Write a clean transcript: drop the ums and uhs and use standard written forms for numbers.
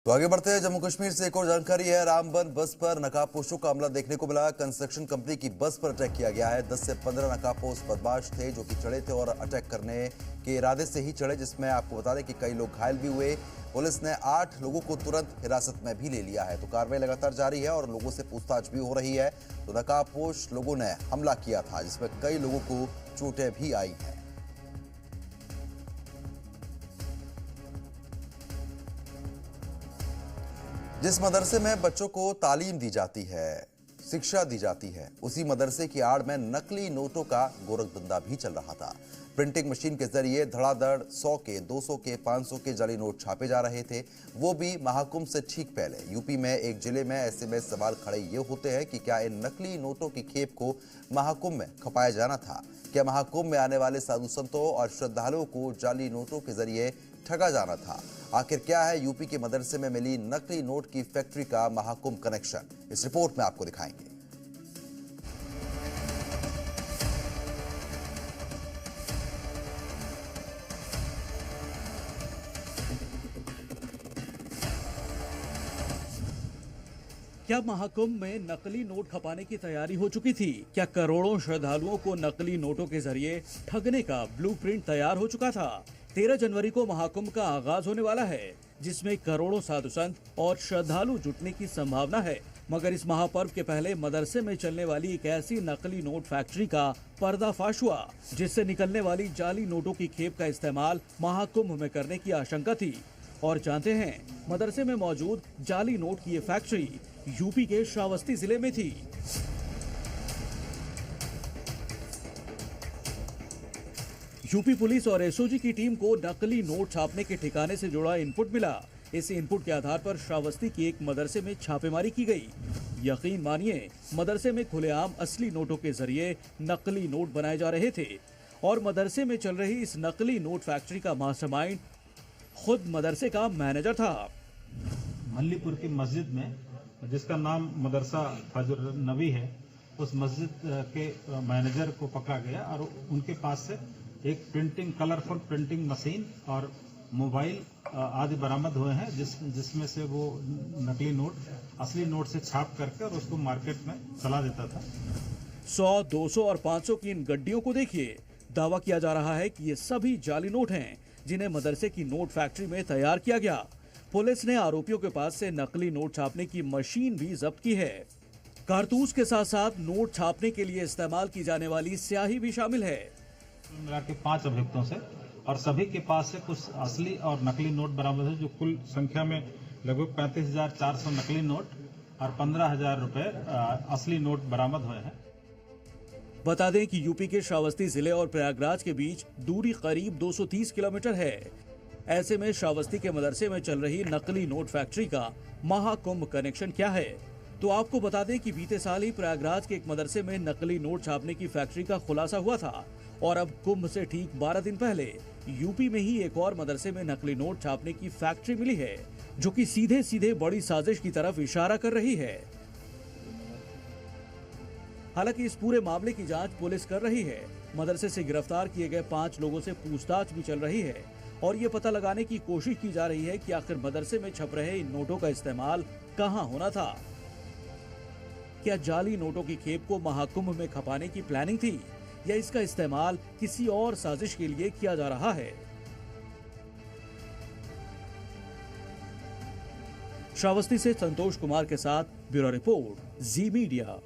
तो आगे बढ़ते हैं। जम्मू कश्मीर से एक और जानकारी है। रामबन बस पर नकाबपोशों का हमला देखने को मिला। कंस्ट्रक्शन कंपनी की बस पर अटैक किया गया है। 10 से 15 नकाबपोश बदमाश थे जो कि चढ़े थे और अटैक करने के इरादे से ही चढ़े, जिसमें आपको बता दें कि कई लोग घायल भी हुए। पुलिस ने 8 लोगों को तुरंत हिरासत में भी ले लिया है। तो कार्रवाई लगातार जारी है और लोगों से पूछताछ भी हो रही है। तो नकाबपोश लोगों ने हमला किया था, जिसमें कई लोगों को चोटें भी आई हैं। जिस मदरसे में बच्चों को तालीम दी जाती है, शिक्षा दी जाती है, उसी मदरसे की आड़ में नकली नोटों का गोरखधंधा भी चल रहा था। प्रिंटिंग मशीन के जरिए धड़ाधड़ 100 के, 200 के, 500 के जाली नोट छापे जा रहे थे, वो भी महाकुंभ से ठीक पहले। यूपी में एक जिले में ऐसे में सवाल खड़े ये होते हैं कि क्या इन नकली नोटों की खेप को महाकुंभ में खपाया जाना था? क्या महाकुंभ में आने वाले साधु संतों और श्रद्धालुओं को जाली नोटों के जरिए ठगा जाना था? आखिर क्या है यूपी के मदरसे में मिली नकली नोट की फैक्ट्री का महाकुंभ कनेक्शन? इस रिपोर्ट में आपको दिखाएंगे। क्या महाकुंभ में नकली नोट खपाने की तैयारी हो चुकी थी? क्या करोड़ों श्रद्धालुओं को नकली नोटों के जरिए ठगने का ब्लूप्रिंट तैयार हो चुका था? 13 जनवरी को महाकुंभ का आगाज होने वाला है, जिसमें करोड़ों साधु संत और श्रद्धालु जुटने की संभावना है। मगर इस महापर्व के पहले मदरसे में चलने वाली एक ऐसी नकली नोट फैक्ट्री का पर्दाफाश हुआ, जिससे निकलने वाली जाली नोटों की खेप का इस्तेमाल महाकुंभ में करने की आशंका थी। और जानते हैं, मदरसे में मौजूद जाली नोट की ये फैक्ट्री यूपी के श्रावस्ती जिले में थी। यूपी पुलिस और एसओजी की टीम को नकली नोट छापने के ठिकाने से जुड़ा इनपुट मिला। इस इनपुट के आधार पर श्रावस्ती के एक मदरसे में छापेमारी की गई। यकीन मानिए, मदरसे में खुलेआम असली नोटों के जरिए नकली नोट बनाए जा रहे थे और मदरसे में चल रही इस नकली नोट फैक्ट्री का मास्टरमाइंड खुद मदरसे का मैनेजर था। मल्लीपुर की मस्जिद में, जिसका नाम मदरसा फजर नबी है, उस मस्जिद के मैनेजर को पकड़ा गया और उनके पास से एक कलरफुल प्रिंटिंग मशीन और मोबाइल आदि बरामद हुए हैं, जिसमें से वो नकली नोट असली नोट से छाप करके और उसको मार्केट में चला देता था। 100, 200 और 500 की इन गड्डियों को देखिए। दावा किया जा रहा है कि ये सभी जाली नोट हैं, जिन्हें मदरसे की नोट फैक्ट्री में तैयार किया गया। पुलिस ने आरोपियों के पास से नकली नोट छापने की मशीन भी जब्त की है। कारतूस के साथ साथ नोट छापने के लिए इस्तेमाल की जाने वाली स्याही भी शामिल है। मिला के 5 अभियुक्तों से, और सभी के पास से कुछ असली और नकली नोट बरामद है, जो कुल संख्या में लगभग 35,400 नकली नोट और 15,000 रुपए असली नोट बरामद हुए हैं। बता दें कि यूपी के श्रावस्ती जिले और प्रयागराज के बीच दूरी करीब 230 किलोमीटर है। ऐसे में श्रावस्ती के मदरसे में चल रही नकली नोट फैक्ट्री का महाकुंभ कनेक्शन क्या है? तो आपको बता दें कि बीते साल ही प्रयागराज के एक मदरसे में नकली नोट छापने की फैक्ट्री का खुलासा हुआ था और अब कुंभ से ठीक 12 दिन पहले यूपी में ही एक और मदरसे में नकली नोट छापने की फैक्ट्री मिली है, जो कि सीधे सीधे बड़ी साजिश की तरफ इशारा कर रही है। हालांकि इस पूरे मामले की जांच पुलिस कर रही है। मदरसे से गिरफ्तार किए गए 5 लोगों से पूछताछ भी चल रही है और ये पता लगाने की कोशिश की जा रही है कि आखिर मदरसे में छप रहे इन नोटों का इस्तेमाल कहां होना था। क्या जाली नोटों की खेप को महाकुंभ में खपाने की प्लानिंग थी या इसका इस्तेमाल किसी और साजिश के लिए किया जा रहा है? श्रावस्ती से संतोष कुमार के साथ ब्यूरो रिपोर्ट, जी मीडिया।